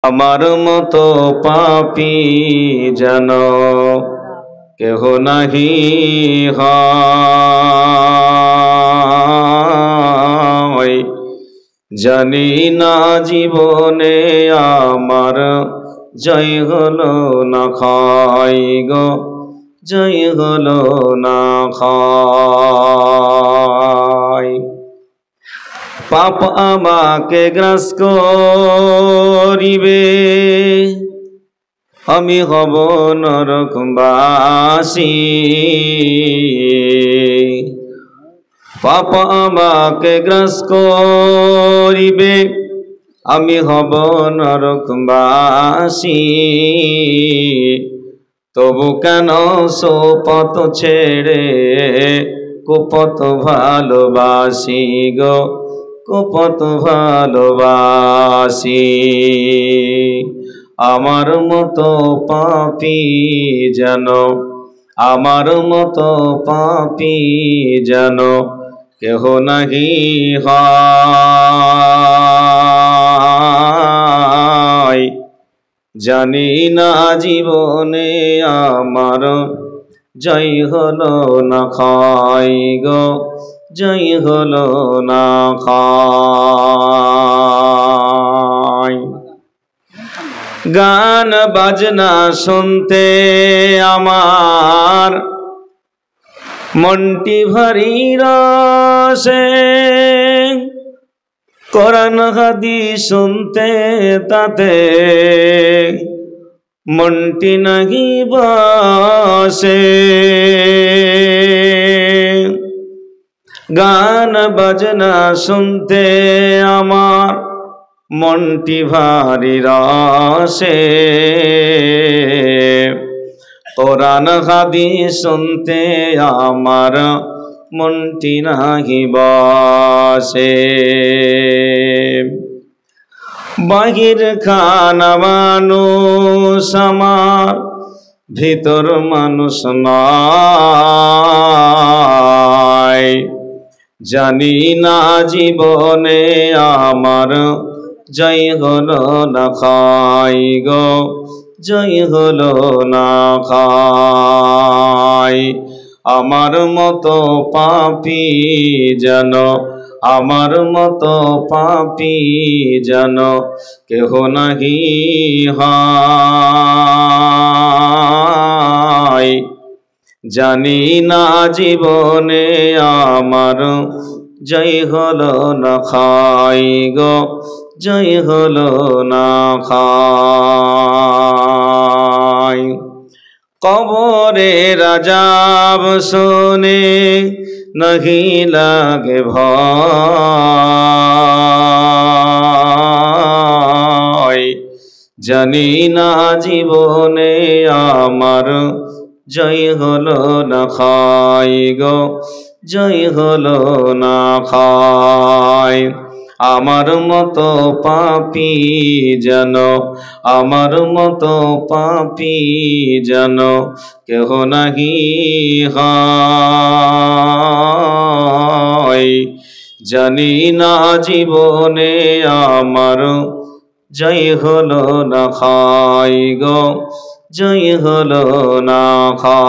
আমার মতো পাপী যেন কেহ নাহি হয়। জানি না জীবনে আমার জয় হলো না খাই গো, জয় হলো না খাই। পাপ আমাকে গ্রাস করিবে, আমি হব নরকবাসী। পাপ আমাকে গ্রাস করিবে, আমি হব নরকবাসী। তবু কেন সোপথ ছেড়ে কুপথ ভালোবাসি গো, কুপথ ভালোবাসি। আমার মতো পাপী যেন, আমার মতো পাপী যেন কেহ নাহি হয়। জানি না জীবনে আমার জয় হলো না খাই গো, জয় হলো না খাই। গান বাজনা শুনতে আমার মনটি ভারী রসে, কোরআন হাদিস শুনতে তাতে মনটি নাহি বসে। গান বাজনা শুনতে আমার মনটি ভারী রসে, কোরআন হাদিস শুনতে আমার মনটি নাহি বসে। বাহির খানা মানুষ আমার, ভিতর মানুষ নয়। জানি না জীবনে আমার জয় হলো না খাই গো, জয় হলো না খাই। আমার মতো পাপী যেন, আমার মতো পাপী যেন কেহ নাহি হয়। জানি না জীবনে আমার জয় হলো না খাই গো, জয় হলো না খাই। কবরের আযাব শুনে নাহি লাগে ভয়। জানি না জীবনে আমার জয় হলো না খাই গো, জয় হলো না খাই। আমার মতো পাপী যেন, আমার মতো পাপী যেন কেহ নাহি হয়। জানি না জীবনে আমার জয় হলো না খাই গো, জয় হলো না খাই।